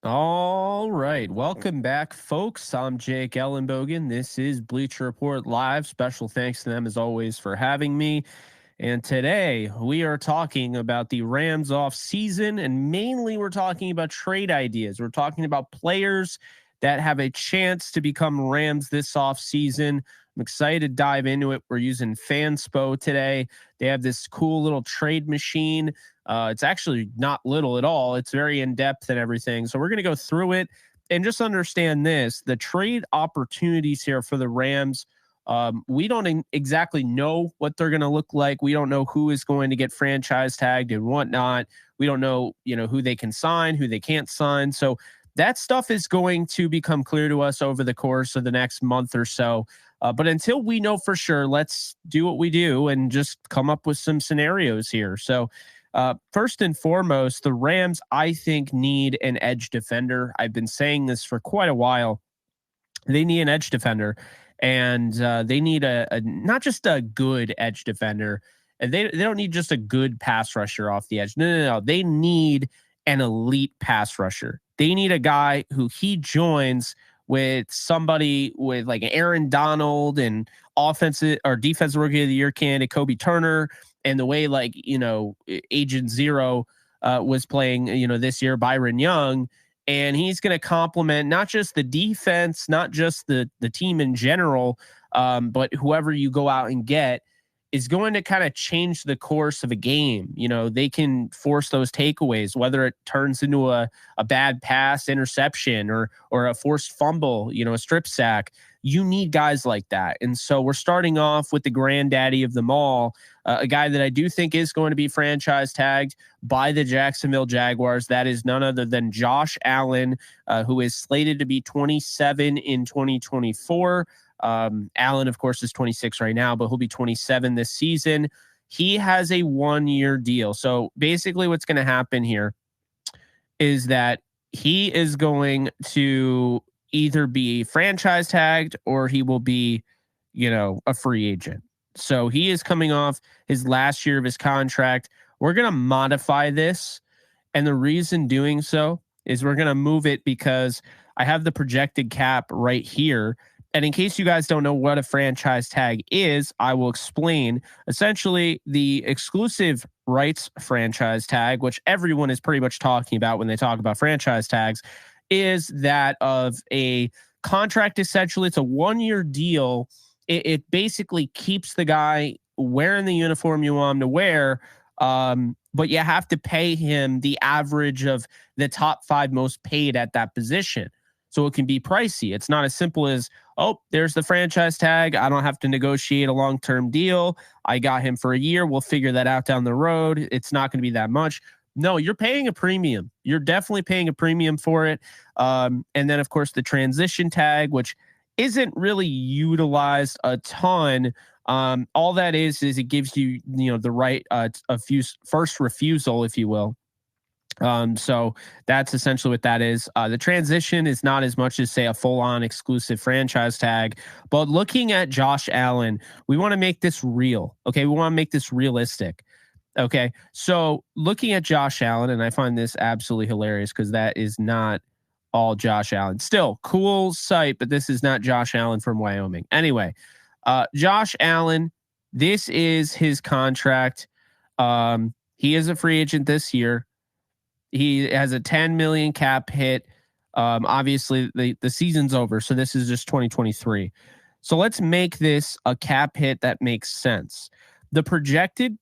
All right. Welcome back, folks. I'm Jake Ellenbogen. This is Bleacher Report Live. Special thanks to them, as always, for having me. And today we are talking about the Rams off season, and mainly we're talking about trade ideas. We're talking about players that have a chance to become Rams this off season. I'm excited to dive into it. We're using Fanspo today. They have this cool little trade machine. It's actually not little at all. It's very in depth and everything. So we're going to go through it and just understand this: the trade opportunities here for the Rams. We don't exactly know what they're going to look like. We don't know who is going to get franchise tagged and whatnot. We don't know, who they can sign, who they can't sign. So that stuff is going to become clear to us over the course of the next month or so. But until we know for sure, let's do what we do and just come up with some scenarios here. So first and foremost, the Rams, I think, need an edge defender. I've been saying this for quite a while. They need an edge defender, and they need a not just a good edge defender. And they don't need just a good pass rusher off the edge. No. They need an elite pass rusher. They need a guy who he joins with somebody with like Aaron Donald and offensive or defensive rookie of the year candidate Kobe Turner, and the way Agent Zero was playing, this year, Byron Young. And he's going to complement not just the defense, not just the team in general, but whoever you go out and get is going to kind of change the course of a game. They can force those takeaways, whether it turns into a bad pass interception or a forced fumble, a strip sack. You need guys like that. And so we're starting off with the granddaddy of them all, a guy that I do think is going to be franchise tagged by the Jacksonville Jaguars. That is none other than Josh Allen, who is slated to be 27 in 2024. Allen, of course, is 26 right now, but he'll be 27 this season. He has a 1-year deal. So basically what's going to happen here is that he is going to either be franchise tagged or he will be, a free agent. So he is coming off his last year of his contract. We're going to modify this. And the reason doing so is we're going to move it because I have the projected cap right here. And in case you guys don't know what a franchise tag is, I will explain. Essentially, the exclusive rights franchise tag, which everyone is pretty much talking about when they talk about franchise tags, is that of a contract. Essentially, it's a 1-year deal. It basically keeps the guy wearing the uniform you want him to wear, but you have to pay him the average of the top 5 most paid at that position. So it can be pricey. It's not as simple as, oh, there's the franchise tag. I don't have to negotiate a long-term deal. I got him for a year. We'll figure that out down the road. It's not going to be that much. No, you're paying a premium. You're definitely paying a premium for it. And then, of course, the transition tag, which isn't really utilized a ton. All that is it gives you, the right first refusal, if you will. So that's essentially what that is. The transition is not as much as, say, a full-on exclusive franchise tag, but looking at Josh Allen, we want to make this real. Okay. We want to make this realistic. Okay. So looking at Josh Allen, and I find this absolutely hilarious because that is not all Josh Allen. Still cool sight, but this is not Josh Allen from Wyoming. Anyway, Josh Allen, this is his contract. He is a free agent this year. He has a 10 million cap hit. Obviously the season's over, so this is just 2023. So let's make this a cap hit that makes sense. The projected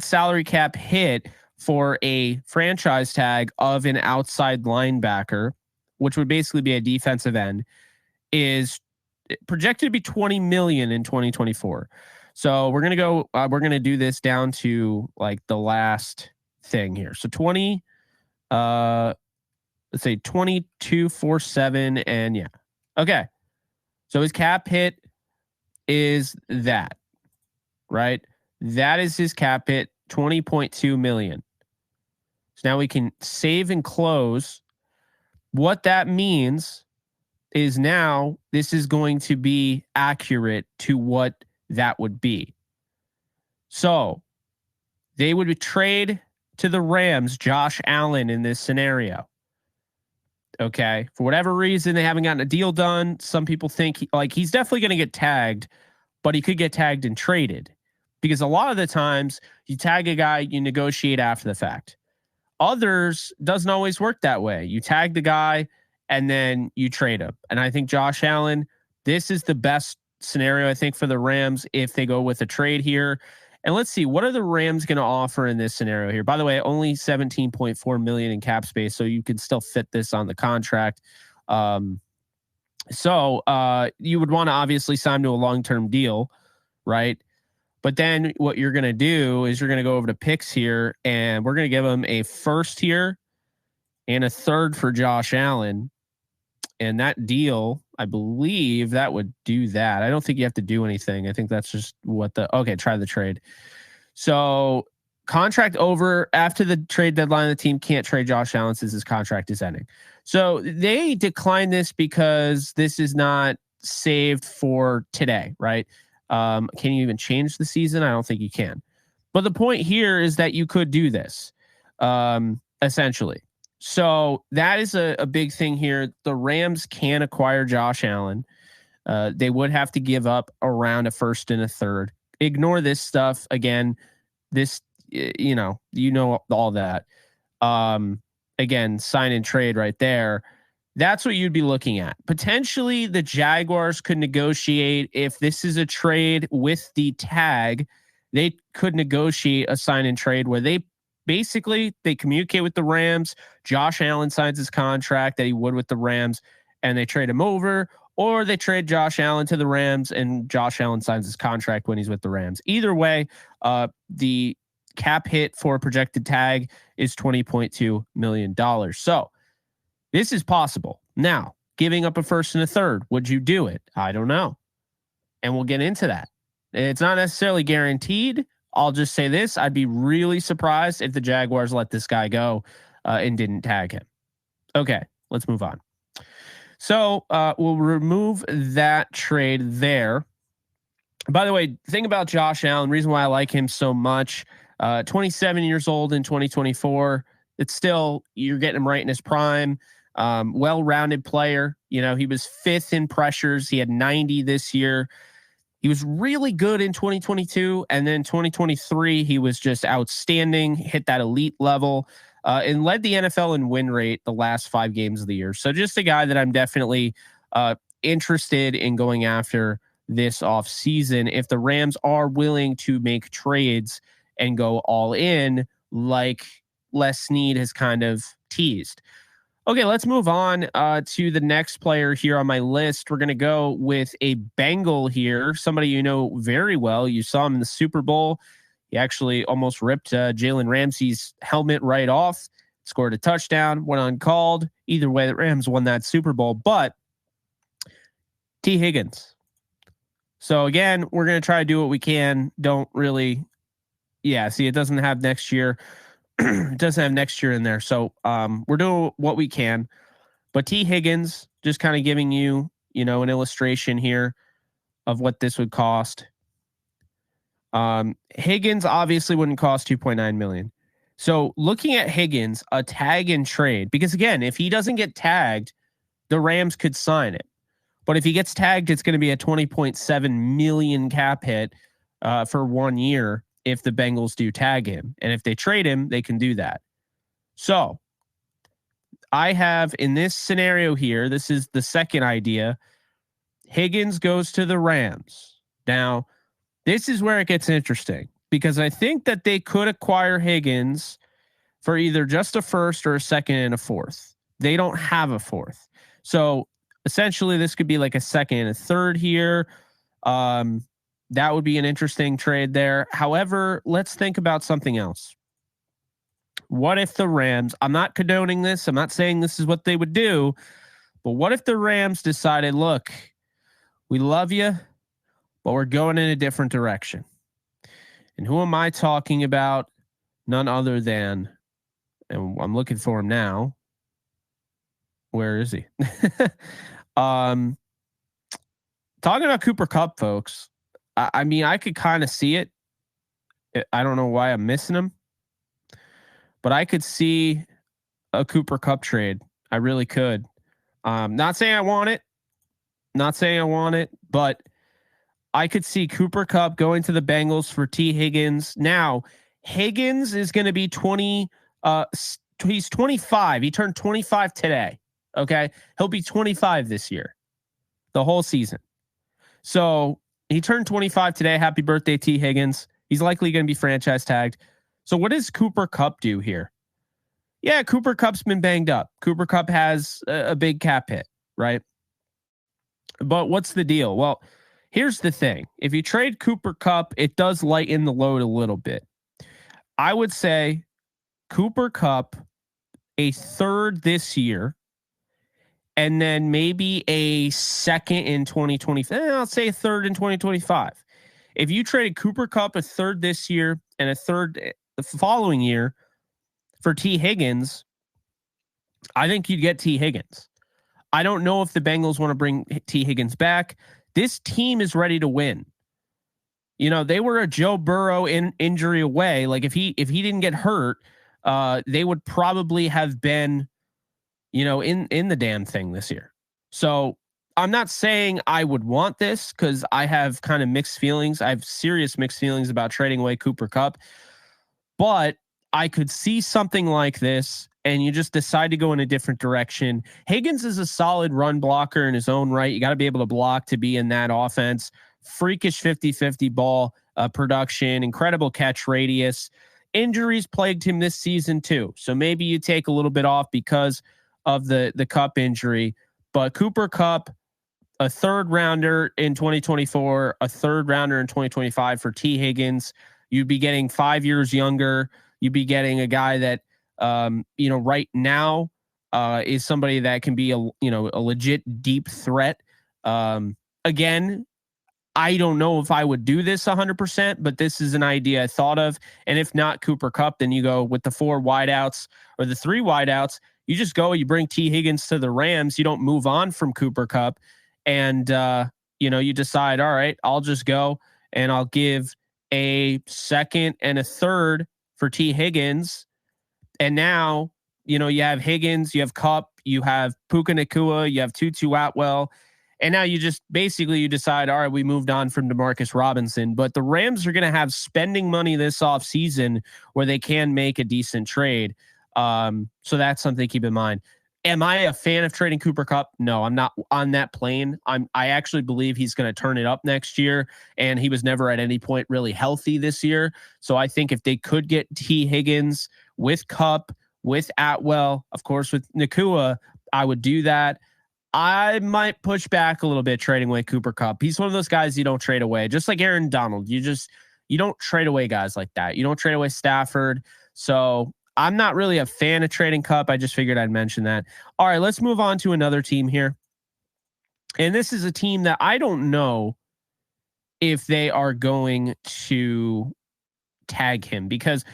salary cap hit for a franchise tag of an outside linebacker, which would basically be a defensive end, is projected to be 20 million in 2024. So we're going to do this down to like the last thing here. So 20, let's say 22.47, and yeah. Okay. So his cap hit is that, right? That is his cap hit, 20.2 million. So now we can save and close. What that means is now this is going to be accurate to what that would be. So they would trade to the Rams Josh Allen in this scenario. Okay. For whatever reason, they haven't gotten a deal done. Some people think he's definitely going to get tagged, but he could get tagged and traded because a lot of the times you tag a guy, you negotiate after the fact. Others doesn't always work that way. You tag the guy and then you trade him. And I think Josh Allen, this is the best scenario, I think, for the Rams if they go with a trade here. And let's see, what are the Rams going to offer in this scenario here? By the way, only $17.4 million in cap space, so you can still fit this on the contract. So you would want to obviously sign to a long-term deal, right? But then what you're going to do is you're going to go over to picks here, and we're going to give him a first here and a third for Josh Allen. And that deal, I believe that would do that. I don't think you have to do anything. I think that's just try the trade. So contract over after the trade deadline. The team can't trade Josh Allen since his contract is ending. So they declined this because this is not saved for today, right? Can you even change the season? I don't think you can. But the point here is that you could do this, essentially. So that is a big thing here. The Rams can acquire Josh Allen. They would have to give up around a first and a third. Ignore this stuff. Again, this, you know all that. Again, sign and trade right there. That's what you'd be looking at. Potentially the Jaguars could negotiate if this is a trade with the tag. They could negotiate a sign and trade where they communicate with the Rams. Josh Allen signs his contract that he would with the Rams and they trade him over, or they trade Josh Allen to the Rams and Josh Allen signs his contract when he's with the Rams. Either way, the cap hit for a projected tag is $20.2 million. So this is possible. Now, giving up a first and a third, would you do it? I don't know. And we'll get into that. It's not necessarily guaranteed. I'll just say this. I'd be really surprised if the Jaguars let this guy go and didn't tag him. Okay, let's move on. So we'll remove that trade there. By the way, thing about Josh Allen, reason why I like him so much, 27 years old in 2024. It's still, you're getting him right in his prime. Well-rounded player. You know, he was 5th in pressures. He had 90 this year. He was really good in 2022. And then 2023, he was just outstanding, hit that elite level, and led the NFL in win rate the last 5 games of the year. So just a guy that I'm definitely interested in going after this offseason if the Rams are willing to make trades and go all in like Les Snead has kind of teased. Okay, let's move on to the next player here on my list. We're going to go with a Bengal here, somebody you know very well. You saw him in the Super Bowl. He actually almost ripped Jalen Ramsey's helmet right off, scored a touchdown, went uncalled. Either way, the Rams won that Super Bowl. But T. Higgins. So again, we're going to try to do what we can. Don't really, see, it doesn't have next year. It doesn't have next year in there. So we're doing what we can. But T. Higgins, just kind of giving you, an illustration here of what this would cost. Higgins obviously wouldn't cost $2.9 million. So looking at Higgins, a tag and trade, because again, if he doesn't get tagged, the Rams could sign it. But if he gets tagged, it's going to be a $20.7 million cap hit for 1 year if the Bengals do tag him. And if they trade him, they can do that. So I have in this scenario here, this is the second idea. Higgins goes to the Rams. Now, this is where it gets interesting because I think that they could acquire Higgins for either just a first or a second and a fourth. They don't have a fourth. So essentially this could be like a second and a third here. That would be an interesting trade there. However, let's think about something else. What if the Rams, I'm not condoning this. I'm not saying this is what they would do, but what if the Rams decided, look, we love you, but we're going in a different direction. And who am I talking about? None other than, and I'm looking for him now. Where is he? Talking about Cooper Kupp, folks. I mean, I could kind of see it. I don't know why I'm missing him. but I could see a Cooper Kupp trade. I really could. Not saying I want it. Not saying I want it, but I could see Cooper Kupp going to the Bengals for T. Higgins. Now, Higgins is going to be 20. He's 25. He turned 25 today. Okay. He'll be 25 this year, the whole season. So he turned 25 today. Happy birthday, T. Higgins. He's likely going to be franchise tagged. So what does Cooper Kupp do here? Yeah, Cooper Kupp's been banged up. Cooper Kupp has a big cap hit, right? But what's the deal? Well, here's the thing. If you trade Cooper Kupp, it does lighten the load a little bit. I would say Cooper Kupp, a third this year, and then maybe a second in 2025. I'll say a third in 2025. If you traded Cooper Kupp a third this year and a third the following year for T. Higgins, I think you'd get T. Higgins. I don't know if the Bengals want to bring T. Higgins back. This team is ready to win. You know, they were a Joe Burrow injury away. Like if he didn't get hurt, they would probably have been, you know, in the damn thing this year. So I'm not saying I would want this because I have kind of mixed feelings. I have serious mixed feelings about trading away Cooper Kupp, but I could see something like this and you just decide to go in a different direction. Higgins is a solid run blocker in his own right. You got to be able to block to be in that offense. Freakish 50-50 ball production, incredible catch radius. Injuries plagued him this season too. So maybe you take a little bit off because of the Kupp injury. But Cooper Kupp, a third rounder in 2024, a third rounder in 2025 for T. Higgins. You'd be getting 5 years younger. You'd be getting a guy that, right now is somebody that can be a legit deep threat. Again, I don't know if I would do this 100%, but this is an idea I thought of. And if not Cooper Kupp, then you go with the 4 wideouts or the 3 wideouts. You just go, you bring T. Higgins to the Rams. You don't move on from Cooper Kupp. And, you decide, all right, I'll just go and I'll give a second and a third for T. Higgins. And now, you have Higgins, you have Kupp, you have Puka Nacua, you have Tutu Atwell. And now you just basically you decide, all right, we moved on from Demarcus Robinson. But the Rams are going to have spending money this offseason where they can make a decent trade. So that's something to keep in mind. Am I a fan of trading Cooper Kupp? No, I'm not on that plane. I actually believe he's going to turn it up next year, and he was never at any point really healthy this year. So I think if they could get T. Higgins with Kupp, with Atwell, of course, with Nacua, I would do that. I might push back a little bit trading away Cooper Kupp. He's one of those guys you don't trade away, just like Aaron Donald. You don't trade away guys like that. You don't trade away Stafford. So I'm not really a fan of trading Kupp. I just figured I'd mention that. All right, let's move on to another team here. And this is a team that I don't know if they are going to tag him because,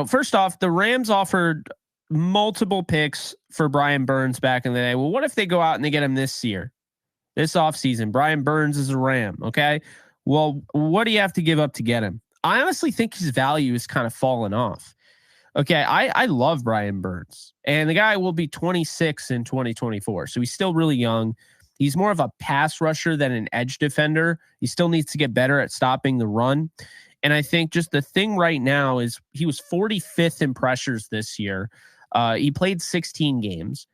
first off, the Rams offered multiple picks for Brian Burns back in the day. Well, what if they go out and they get him this year, this offseason? Brian Burns is a Ram. Okay. Well, what do you have to give up to get him? I honestly think his value is kind of fallen off. Okay. I love Brian Burns, and the guy will be 26 in 2024. So he's still really young. He's more of a pass rusher than an edge defender. He still needs to get better at stopping the run. And I think just the thing right now is he was 45th in pressures this year. He played 16 games,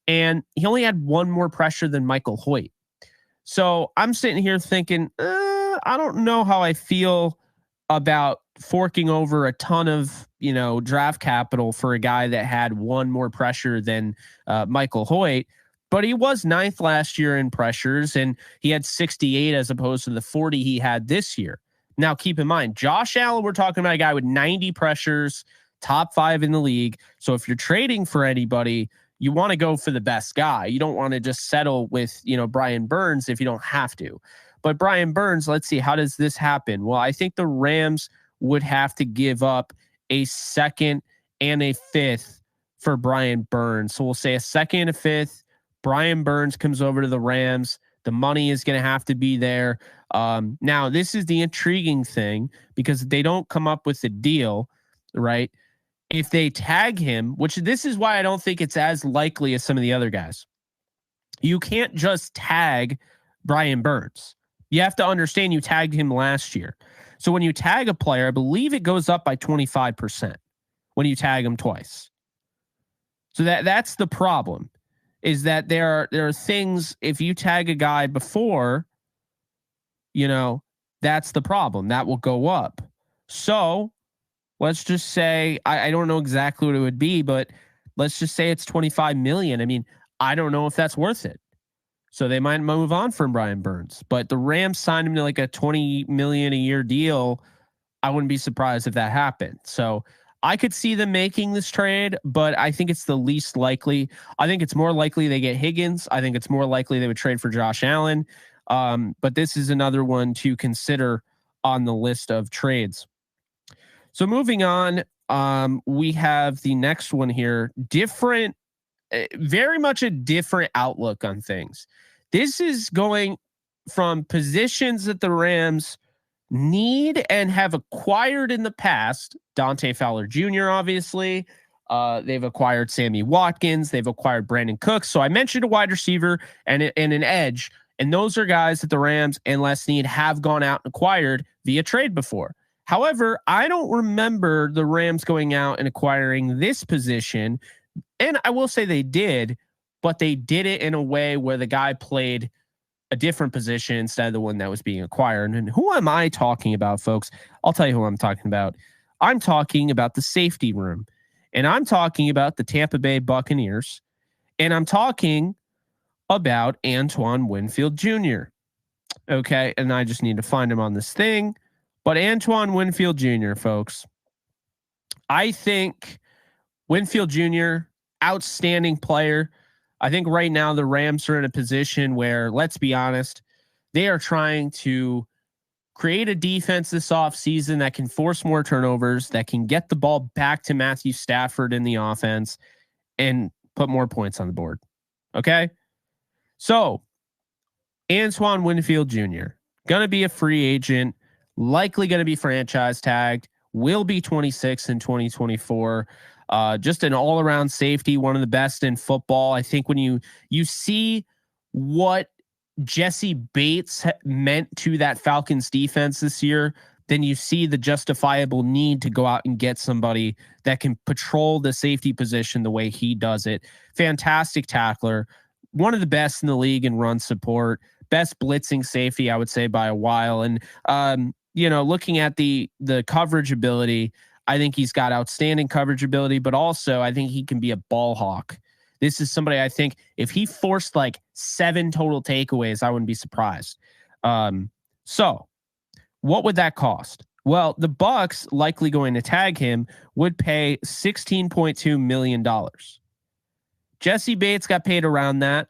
and he only had 1 more pressure than Michael Hoyt. So I'm sitting here thinking, I don't know how I feel about forking over a ton of, draft capital for a guy that had 1 more pressure than Michael Hoyt. But he was 9th last year in pressures, and he had 68 as opposed to the 40 he had this year. Now, keep in mind, Josh Allen, we're talking about a guy with 90 pressures, top 5 in the league. So if you're trading for anybody, you want to go for the best guy. You don't want to just settle with, Brian Burns if you don't have to. But Brian Burns, let's see, how does this happen? Well, I think the Rams would have to give up a 2nd and a 5th for Brian Burns. So we'll say a 2nd and a 5th. Brian Burns comes over to the Rams. The money is going to have to be there. Now, this is the intriguing thing because they don't come up with a deal, right? if they tag him, which this is why I don't think it's as likely as some of the other guys. You can't just tag Brian Burns. You have to understand you tagged him last year. So when you tag a player, I believe it goes up by 25% when you tag him twice. So that's the problem, is that there are things, if you tag a guy before, that's the problem. That will go up. So let's just say, I don't know exactly what it would be, but let's just say it's 25 million. I mean, I don't know if that's worth it. So they might move on from Brian Burns, but the Rams signed him to like a 20 million a year deal. I wouldn't be surprised if that happened. So I could see them making this trade, but I think it's the least likely. I think it's more likely they get Higgins. I think it's more likely they would trade for Josh Allen. But this is another one to consider on the list of trades. So moving on, we have the next one here. Different, very much a different outlook on things. This is going from positions that the Rams need and have acquired in the past. Dante Fowler Jr., obviously. They've acquired Sammy Watkins. They've acquired Brandon Cooks. So I mentioned a wide receiver and an edge. And those are guys that the Rams and Les Snead have gone out and acquired via trade before. However, I don't remember the Rams going out and acquiring this position. And I will say they did, but they did it in a way where the guy played a different position instead of the one that was being acquired. And who am I talking about, folks? I'll tell you who I'm talking about. I'm talking about the safety room, and I'm talking about the Tampa Bay Buccaneers, and I'm talking about Antoine Winfield Jr. Okay, and I just need to find him on this thing. But Antoine Winfield Jr., folks, I think Winfield Jr., outstanding player. I think right now the Rams are in a position where, let's be honest, they are trying to create a defense this offseason that can force more turnovers, that can get the ball back to Matthew Stafford in the offense and put more points on the board. Okay? So, Antoine Winfield Jr., going to be a free agent, likely going to be franchise tagged, will be 26 in 2024. Just an all-around safety, one of the best in football. I think when you see what Jesse Bates meant to that Falcons defense this year, then you see the justifiable need to go out and get somebody that can patrol the safety position the way he does it. Fantastic tackler, one of the best in the league in run support, best blitzing safety, I would say, by a while. And, looking at the coverage ability, I think he's got outstanding coverage ability, but also I think he can be a ball hawk. This is somebody I think if he forced like 7 total takeaways, I wouldn't be surprised. So what would that cost? Well, the Bucs likely going to tag him would pay $16.2 million. Jesse Bates got paid around that.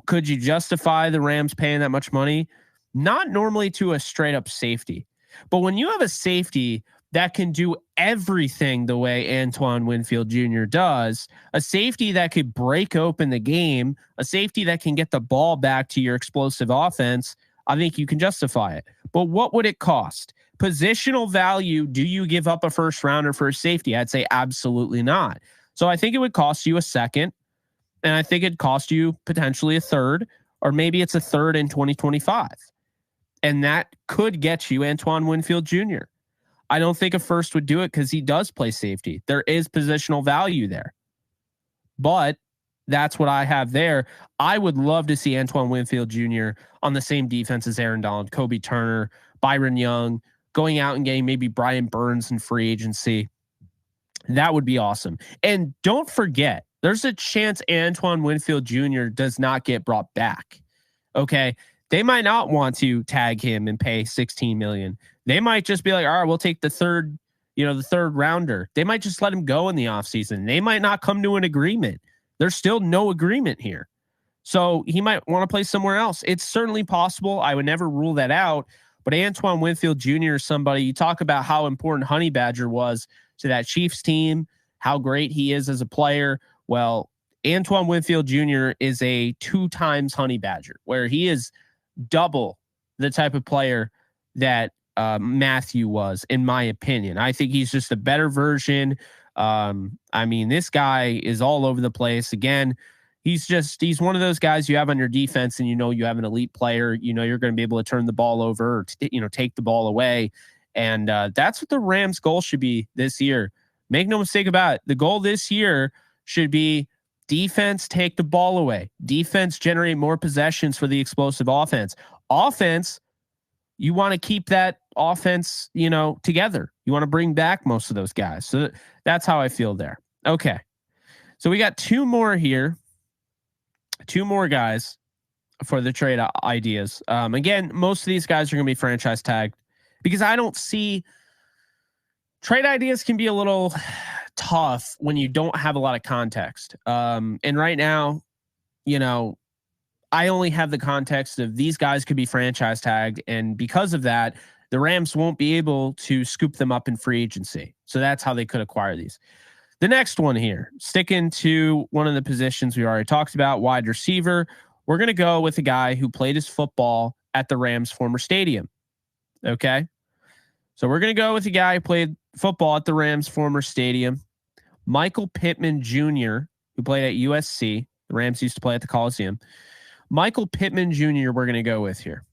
Could you justify the Rams paying that much money? Not normally to a straight up safety, but when you have a safety that can do everything the way Antoine Winfield Jr. does, a safety that could break open the game, a safety that can get the ball back to your explosive offense, I think you can justify it. But what would it cost? Positional value, do you give up a first rounder for a safety? I'd say absolutely not. So I think it would cost you a second, and I think it'd cost you potentially a third, or maybe it's a third in 2025. And that could get you Antoine Winfield Jr. I don't think a first would do it because he does play safety. There is positional value there. But that's what I have there. I would love to see Antoine Winfield Jr. on the same defense as Aaron Donald, Kobe Turner, Byron Young, going out and getting maybe Brian Burns in free agency. That would be awesome. And don't forget, there's a chance Antoine Winfield Jr. does not get brought back. Okay. They might not want to tag him and pay $16 million. They might just be like, all right, we'll take the third rounder. They might just let him go in the offseason. They might not come to an agreement. There's still no agreement here. So he might want to play somewhere else. It's certainly possible. I would never rule that out. But Antoine Winfield Jr. is somebody, you talk about how important Honey Badger was to that Chiefs team, how great he is as a player. Well, Antoine Winfield Jr. is a 2 times Honey Badger, where he is double the type of player that Matthew was, in my opinion. I think he's just a better version I mean, this guy is all over the place. Again, he's one of those guys you have on your defense, and you have an elite player. You're going to be able to turn the ball over, or take the ball away, and that's what the Rams' goal should be this year. Make no mistake about it. The goal this year should be defense, take the ball away. Defense, generate more possessions for the explosive offense. Offense, you want to keep that offense, together. You want to bring back most of those guys. So that's how I feel there. Okay. So we got two more here. Two more guys for the trade ideas. Again, most of these guys are going to be franchise tagged because I don't see trade ideas can be a little tough when you don't have a lot of context. And right now, I only have the context of these guys could be franchise tagged. And because of that, the Rams won't be able to scoop them up in free agency. So that's how they could acquire these. The next one here, sticking to one of the positions we already talked about, wide receiver. We're going to go with a guy who played his football at the Rams' former stadium. Okay. So we're going to go with a guy who played football at the Rams' former stadium, Michael Pittman Jr., who played at USC. The Rams used to play at the Coliseum. Michael Pittman Jr. we're going to go with here.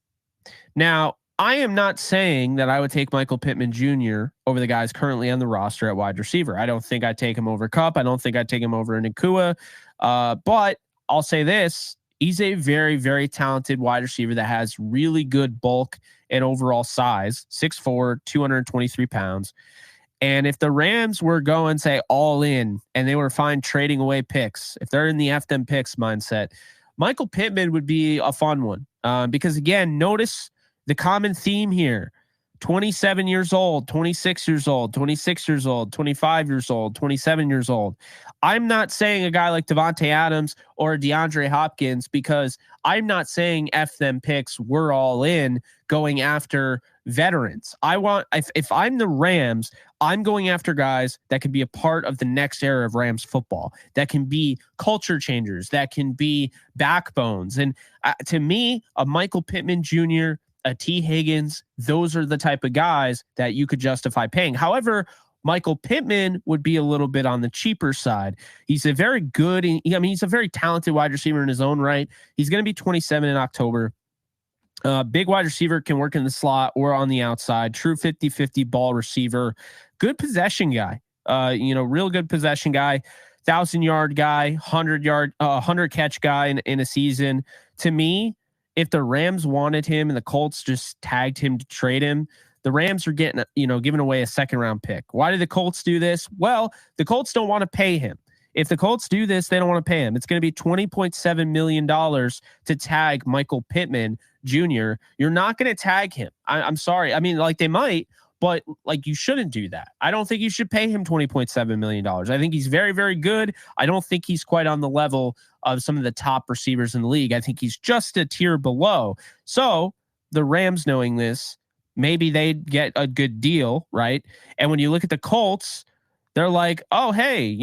Now, I am not saying that I would take Michael Pittman Jr. over the guys currently on the roster at wide receiver. I don't think I'd take him over Kupp. I don't think I'd take him over Nakua. But I'll say this. He's a very, very talented wide receiver that has really good bulk and overall size, 6'4", 223 pounds. And if the Rams were going, say, all in and they were fine trading away picks, if they're in the F them picks mindset, Michael Pittman would be a fun one. Because, again, notice the common theme here. 27 years old, 26 years old, 26 years old, 25 years old, 27 years old. I'm not saying a guy like Devontae Adams or DeAndre Hopkins because I'm not saying F them picks, we're all in going after veterans. If I'm the Rams, I'm going after guys that can be a part of the next era of Rams football, that can be culture changers, that can be backbones. And to me, a Michael Pittman Jr., a T. Higgins, those are the type of guys that you could justify paying. However, Michael Pittman would be a little bit on the cheaper side. He's a very good, he's a very talented wide receiver in his own right. He's going to be 27 in October. Big wide receiver, can work in the slot or on the outside. True 50-50 ball receiver. Good possession guy. Real good possession guy. 1,000-yard guy, 100 catch guy in a season. To me, if the Rams wanted him and the Colts just tagged him to trade him, the Rams are getting, giving away a second-round pick. Why did the Colts do this? Well, the Colts don't want to pay him. If the Colts do this, they don't want to pay him. It's going to be $20.7 million to tag Michael Pittman Jr. You're not going to tag him. I'm sorry. I mean, they might, but you shouldn't do that. I don't think you should pay him $20.7 million. I think he's very, very good. I don't think he's quite on the level of some of the top receivers in the league. I think he's just a tier below. So the Rams, knowing this, maybe they'd get a good deal, right? And when you look at the Colts, they're like, oh, hey,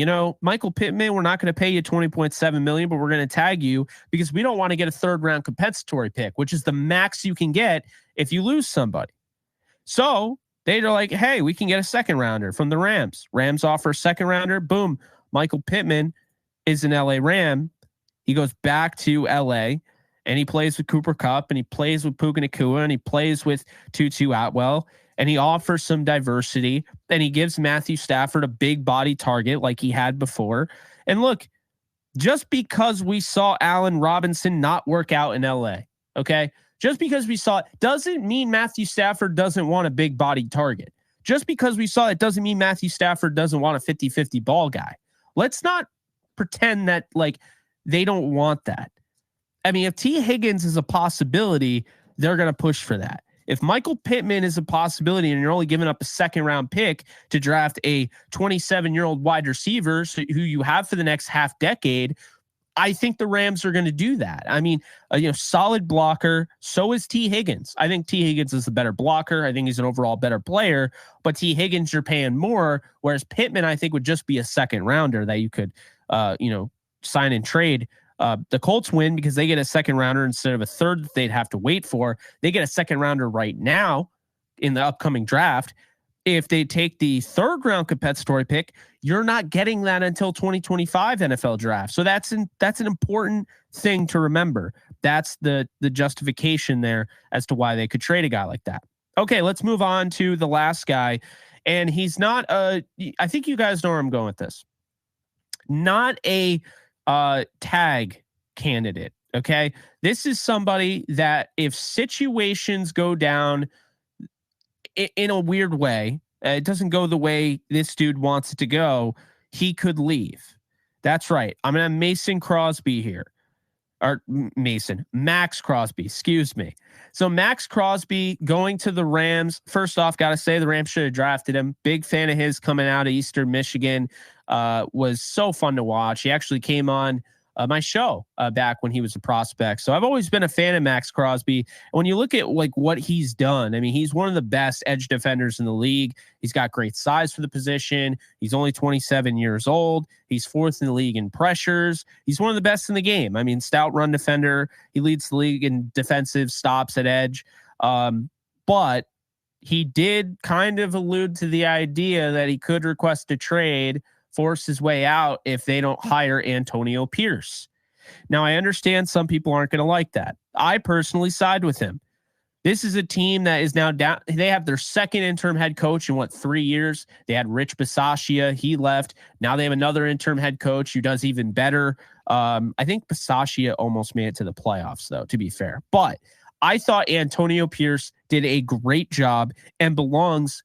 Michael Pittman, we're not going to pay you $20.7 million, but we're going to tag you because we don't want to get a third-round compensatory pick, which is the max you can get if you lose somebody. So they're like, hey, we can get a second-rounder from the Rams. Rams offer a second-rounder. Boom. Michael Pittman is an LA Ram. He goes back to LA, and he plays with Cooper Kupp, and he plays with Puka Nacua, and he plays with Tutu Atwell, and he offers some diversity, and he gives Matthew Stafford a big body target like he had before. And look, just because we saw Allen Robinson not work out in LA, okay? Just because we saw it doesn't mean Matthew Stafford doesn't want a big body target. Just because we saw it doesn't mean Matthew Stafford doesn't want a 50-50 ball guy. Let's not pretend that they don't want that. I mean, if T. Higgins is a possibility, they're going to push for that. If Michael Pittman is a possibility and you're only giving up a second-round pick to draft a 27-year-old wide receiver who you have for the next half decade, I think the Rams are going to do that. I mean, solid blocker. So is T. Higgins. I think T. Higgins is the better blocker. I think he's an overall better player. But T. Higgins, you're paying more, whereas Pittman, I think, would just be a second-rounder that you could, sign and trade. The Colts win because they get a second rounder instead of a third that they'd have to wait for. They get a second rounder right now in the upcoming draft. If they take the 3rd round compensatory pick, you're not getting that until 2025 NFL draft. So that's an important thing to remember. That's the justification there as to why they could trade a guy like that. Okay, let's move on to the last guy. And he's not I think you guys know where I'm going with this. Not a tag candidate. Okay. This is somebody that if situations go down in a weird way, it doesn't go the way this dude wants it to go, he could leave. That's right. I'm going to have Mason Crosby here. Or Maxx Crosby, excuse me. So Maxx Crosby going to the Rams. First off, got to say the Rams should have drafted him. Big fan of his coming out of Eastern Michigan. Was so fun to watch. He actually came on my show back when he was a prospect. So I've always been a fan of Maxx Crosby. And when you look at like what he's done, I mean, he's one of the best edge defenders in the league. He's got great size for the position. He's only 27 years old. He's 4th in the league in pressures. He's one of the best in the game. I mean, stout run defender. He leads the league in defensive stops at edge. But he did kind of allude to the idea that he could request a trade, force his way out if they don't hire Antonio Pierce. Now, I understand some people aren't going to like that. I personally side with him. This is a team that is now down. They have their 2nd interim head coach in 3 years. They had Rich Bisaccia. He left. Now they have another interim head coach who does even better. I think Bisaccia almost made it to the playoffs, though, to be fair. But I thought Antonio Pierce did a great job and belongs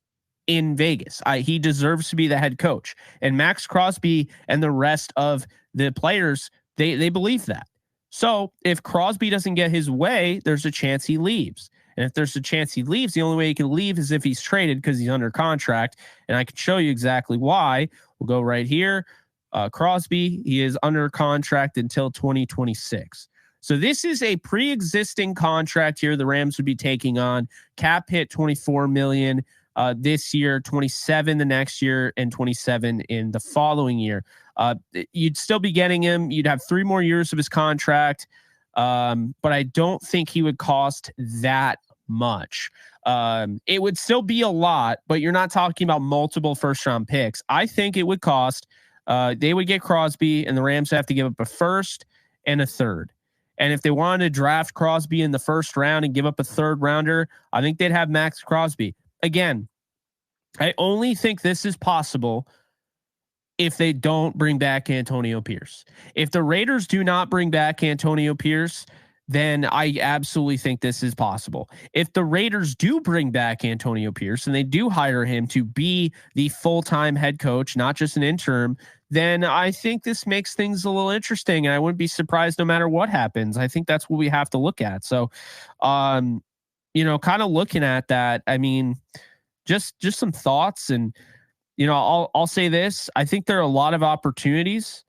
in Vegas. He deserves to be the head coach. And Maxx Crosby and the rest of the players, they believe that. So if Crosby doesn't get his way, there's a chance he leaves. And if there's a chance he leaves, the only way he can leave is if he's traded because he's under contract. And I can show you exactly why. We'll go right here. Crosby, he is under contract until 2026. So this is a pre-existing contract here the Rams would be taking on. Cap hit $24 million. This year, 27 the next year, and 27 in the following year. You'd still be getting him. You'd have 3 more years of his contract, but I don't think he would cost that much. It would still be a lot, but you're not talking about multiple first-round picks. I think it would cost. They would get Crosby, and the Rams have to give up a 1st and a 3rd. And if they wanted to draft Crosby in the 1st round and give up a 3rd rounder, I think they'd have Maxx Crosby. Again, I only think this is possible if they don't bring back Antonio Pierce. If the Raiders do not bring back Antonio Pierce, then I absolutely think this is possible. If the Raiders do bring back Antonio Pierce and they do hire him to be the full-time head coach, not just an interim, then I think this makes things a little interesting. And I wouldn't be surprised no matter what happens. I think that's what we have to look at. So, kind of looking at that, I mean, just some thoughts. And, I'll say this. I think there are a lot of opportunities,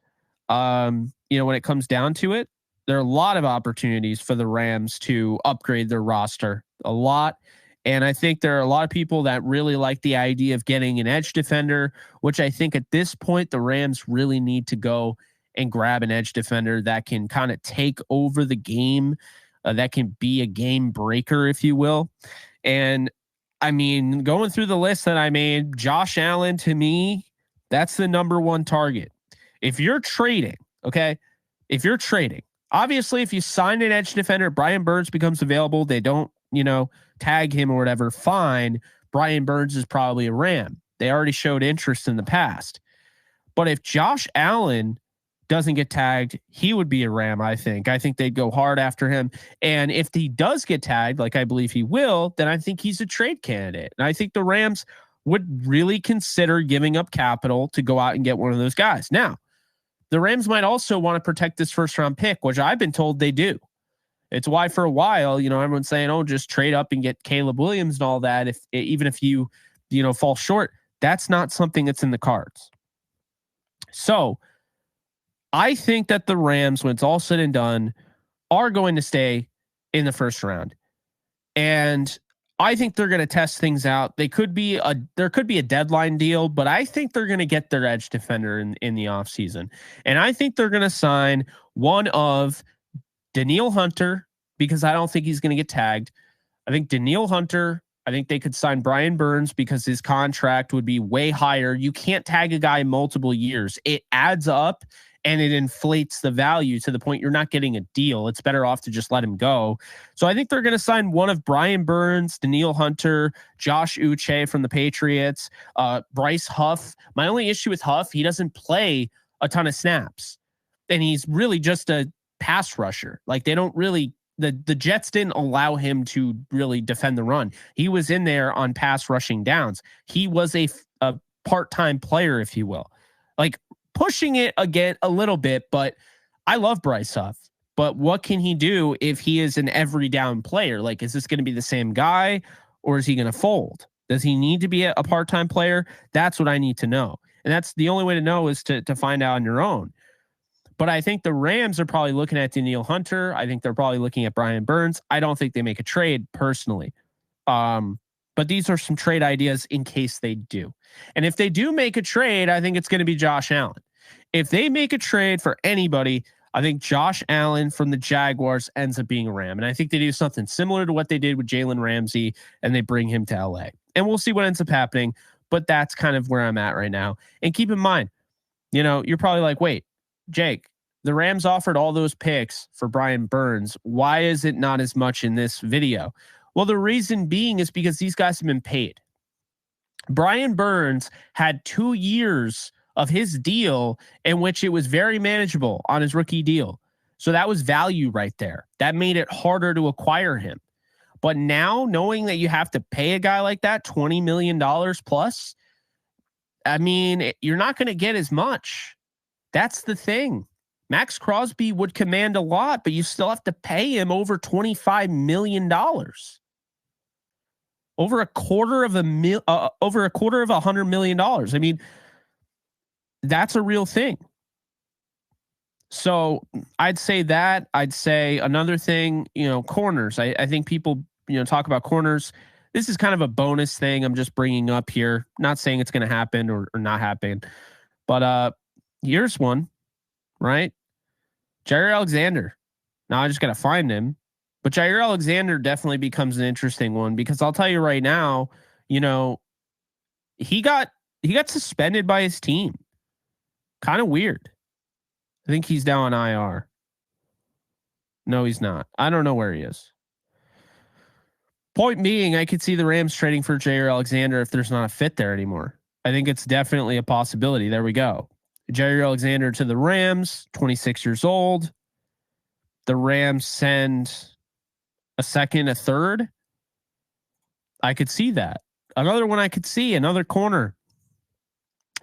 when it comes down to it. There are a lot of opportunities for the Rams to upgrade their roster, a lot. And I think there are a lot of people that really like the idea of getting an edge defender, which I think at this point, the Rams really need to go and grab an edge defender that can kind of take over the game, that can be a game breaker, if you will. And I mean, going through the list that I made, Josh Allen, to me, that's the number 1 target. If you're trading, obviously, if you sign an edge defender, Brian Burns becomes available. They don't, tag him or whatever. Fine. Brian Burns is probably a Ram. They already showed interest in the past. But if Josh Allen doesn't get tagged, he would be a Ram, I think. I think they'd go hard after him. And if he does get tagged, like I believe he will, then I think he's a trade candidate. And I think the Rams would really consider giving up capital to go out and get one of those guys. Now, the Rams might also want to protect this 1st-round pick, which I've been told they do. It's why for a while, everyone's saying, oh, just trade up and get Caleb Williams and all that. Even if you fall short, that's not something that's in the cards. So I think that the Rams, when it's all said and done, are going to stay in the 1st round. And I think they're going to test things out. There could be a deadline deal, but I think they're going to get their edge defender in the offseason. And I think they're going to sign one of Danielle Hunter, because I don't think he's going to get tagged. I think Danielle Hunter I think they could sign Brian Burns because his contract would be way higher. You can't tag a guy multiple years. It adds up and it inflates the value to the point you're not getting a deal. It's better off to just let him go. So I think they're going to sign one of Brian Burns, Danielle Hunter, Josh Uche from the Patriots, Bryce Huff. My only issue with Huff, he doesn't play a ton of snaps. And he's really just a pass rusher. Like they don't really, the Jets didn't allow him to really defend the run. He was in there on pass rushing downs. He was a part-time player, if you will. Like pushing it again a little bit, but I love Bryce Huff. But what can he do if he is an every down player? Like, is this going to be the same guy or is he going to fold? Does he need to be a part-time player? That's what I need to know. And that's the only way to know is to find out on your own. But I think the Rams are probably looking at Danielle Hunter. I think they're probably looking at Brian Burns. I don't think they make a trade personally. But these are some trade ideas in case they do. And if they do make a trade, I think it's going to be Josh Allen. If they make a trade for anybody, I think Josh Allen from the Jaguars ends up being a Ram. And I think they do something similar to what they did with Jalen Ramsey and they bring him to LA. And we'll see what ends up happening. But that's kind of where I'm at right now. And keep in mind, you're probably like, wait, Jake, the Rams offered all those picks for Brian Burns. Why is it not as much in this video? Well, the reason being is because these guys have been paid. Brian Burns had 2 years of his deal in which it was very manageable on his rookie deal. So that was value right there. That made it harder to acquire him. But now knowing that you have to pay a guy like that $20 million plus, I mean, you're not going to get as much. That's the thing. Maxx Crosby would command a lot, but you still have to pay him over $25 million. Over a quarter of $100 million. I mean, that's a real thing. So I'd say that. I'd say another thing, corners. I think people, talk about corners. This is kind of a bonus thing I'm just bringing up here. Not saying it's going to happen or not happen. But here's one, right? Jair Alexander. Now I just got to find him. But Jair Alexander definitely becomes an interesting one because I'll tell you right now, he got suspended by his team. Kind of weird. I think he's down on IR. No, he's not. I don't know where he is. Point being, I could see the Rams trading for Jair Alexander if there's not a fit there anymore. I think it's definitely a possibility. There we go. Jair Alexander to the Rams, 26 years old. The Rams send a second, a third. I could see that. Another one I could see, another corner.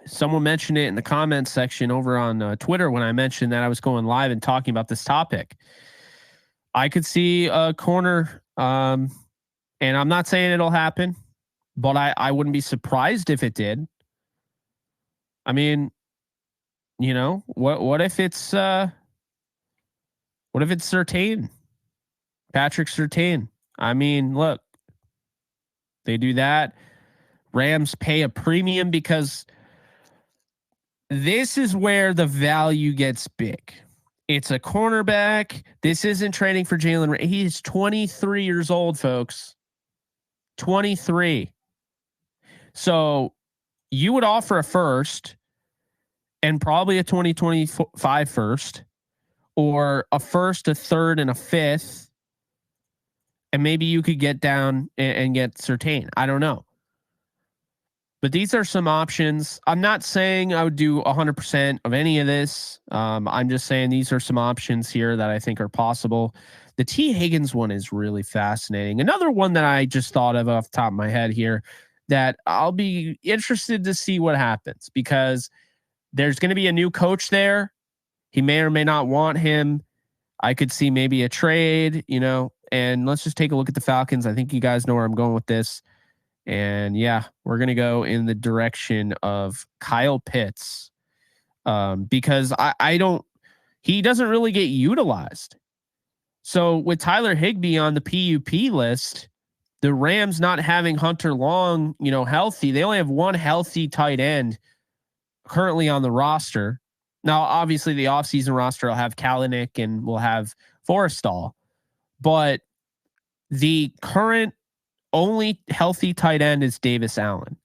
Someone mentioned it in the comments section over on Twitter when I mentioned that I was going live and talking about this topic. I could see a corner, and I'm not saying it'll happen, but I wouldn't be surprised if it did. I mean, what if it's Surtain? Patrick Surtain. I mean, look, they do that. Rams pay a premium because this is where the value gets big. It's a cornerback. This isn't trading for Jalen. He's 23 years old, folks. 23. So you would offer a first and probably a 2025 first, or a first, a third, and a fifth. And maybe you could get down and get Surtain. I don't know. But these are some options. I'm not saying I would do 100% of any of this. I'm just saying these are some options here that I think are possible. The T. Higgins one is really fascinating. Another one that I just thought of off the top of my head here that I'll be interested to see what happens because there's going to be a new coach there. He may or may not want him. I could see maybe a trade, and let's just take a look at the Falcons. I think you guys know where I'm going with this. And yeah, we're going to go in the direction of Kyle Pitts because he doesn't really get utilized. So with Tyler Higbee on the PUP list, the Rams not having Hunter Long, healthy, they only have one healthy tight end currently on the roster. Now, obviously the offseason roster will have Kalanick and we'll have Forrestal, but the current only healthy tight end is Davis Allen.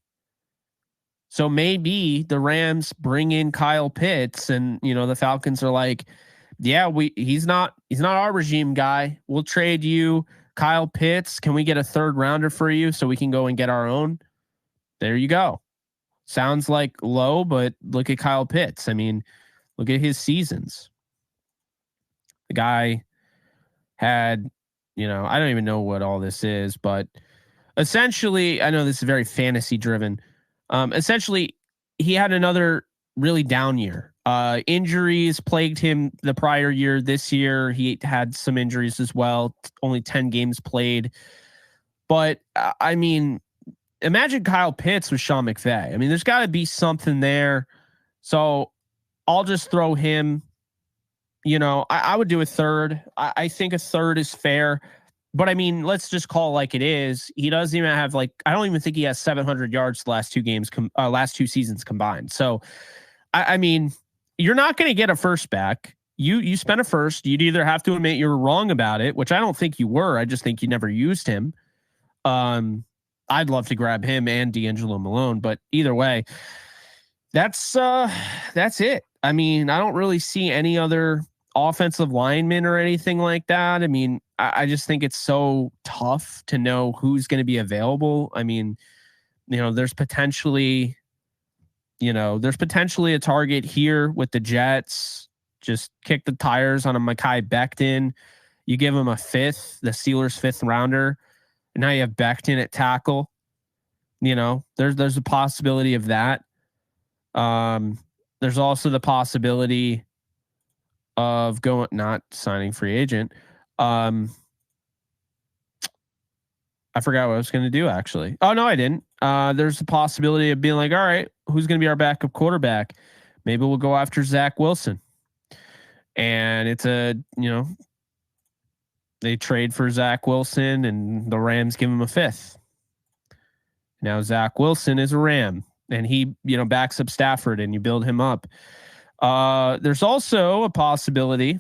So maybe the Rams bring in Kyle Pitts, and the Falcons are like, yeah, he's not our regime guy. We'll trade you Kyle Pitts. Can we get a third rounder for you so we can go and get our own? There you go. Sounds like low, but look at Kyle Pitts. I mean, look at his seasons. The guy had, I don't even know what all this is, but essentially, I know this is very fantasy driven. Essentially, he had another really down year. Injuries plagued him the prior year. This year, he had some injuries as well. Only 10 games played. But, I mean, imagine Kyle Pitts with Sean McVay. I mean, there's got to be something there. So I'll just throw him. I would do a third. I think a third is fair. But I mean, let's just call it like it is. He doesn't even have I don't even think he has 700 yards the last two games, last two seasons combined. So, I mean, you're not going to get a first back. You spent a first. You'd either have to admit you were wrong about it, which I don't think you were. I just think you never used him. I'd love to grab him and D'Angelo Malone, but either way, that's it. I mean, I don't really see any other offensive linemen or anything like that. I mean, I just think it's so tough to know who's going to be available. I mean, there's potentially a target here with the Jets. Just kick the tires on a Mekhi Becton. You give him the Steelers' fifth rounder, and now you have Becton at tackle. There's a possibility of that. There's also the possibility of not signing free agent. I forgot what I was going to do, actually. Oh, no, I didn't. There's the possibility of being like, all right, who's going to be our backup quarterback? Maybe we'll go after Zach Wilson. And it's they trade for Zach Wilson and the Rams give him a fifth. Now Zach Wilson is a Ram and he, backs up Stafford and you build him up. There's also a possibility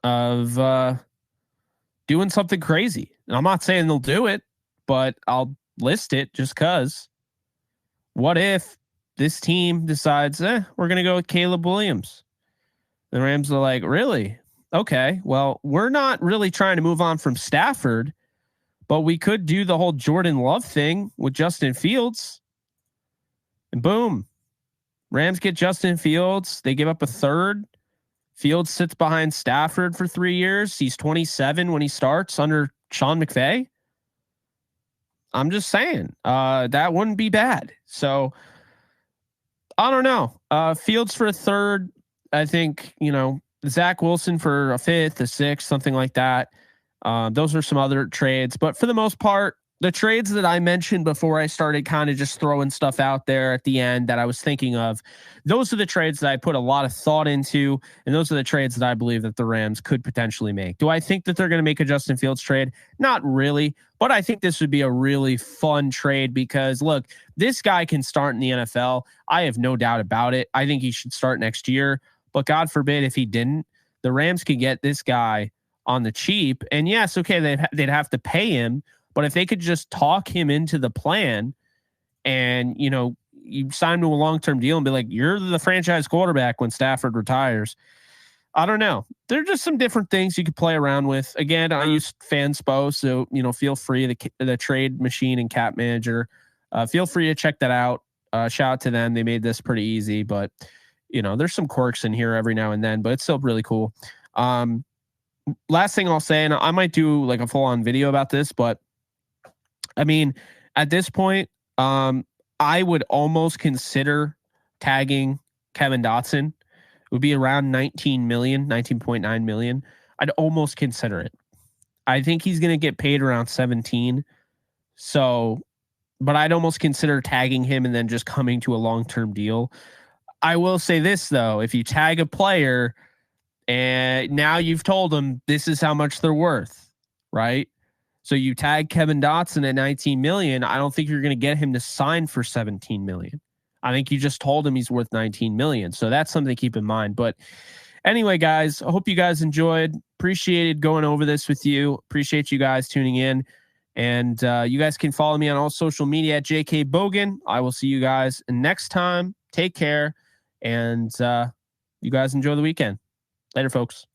of doing something crazy. And I'm not saying they'll do it, but I'll list it just because. What if this team decides, we're going to go with Caleb Williams? The Rams are like, really? Okay, well, we're not really trying to move on from Stafford, but we could do the whole Jordan Love thing with Justin Fields. And boom, Rams get Justin Fields. They give up a third. Fields sits behind Stafford for 3 years. He's 27 when he starts under Sean McVay. I'm just saying, that wouldn't be bad. So I don't know. Fields for a third. I think, Zach Wilson for a fifth, a sixth, something like that. Those are some other trades, but for the most part, the trades that I mentioned before I started kind of just throwing stuff out there at the end that I was thinking of, those are the trades that I put a lot of thought into, and those are the trades that I believe that the Rams could potentially make. Do I think that they're going to make a Justin Fields trade? Not really, but I think this would be a really fun trade because, look, this guy can start in the NFL. I have no doubt about it. I think he should start next year, but God forbid if he didn't, the Rams could get this guy on the cheap. And yes, okay, they'd have to pay him, but if they could just talk him into the plan and, you sign him to a long-term deal and be like, you're the franchise quarterback when Stafford retires. I don't know. There are just some different things you could play around with. Again, I use Fanspo, so, feel free, the trade machine and cap manager. Feel free to check that out. Shout out to them. They made this pretty easy, but, there's some quirks in here every now and then, but it's still really cool. Last thing I'll say, and I might do like a full-on video about this, but I mean, at this point, I would almost consider tagging Kevin Dotson. It would be around 19.9 million. I'd almost consider it. I think he's going to get paid around 17. So, but I'd almost consider tagging him and then just coming to a long-term deal. I will say this though, if you tag a player and now you've told them this is how much they're worth, right? So you tag Kevin Dotson at 19 million. I don't think you're going to get him to sign for 17 million. I think you just told him he's worth 19 million. So that's something to keep in mind. But anyway, guys, I hope you guys enjoyed. Appreciated going over this with you. Appreciate you guys tuning in. And you guys can follow me on all social media at JK Bogan. I will see you guys next time. Take care. And you guys enjoy the weekend. Later, folks.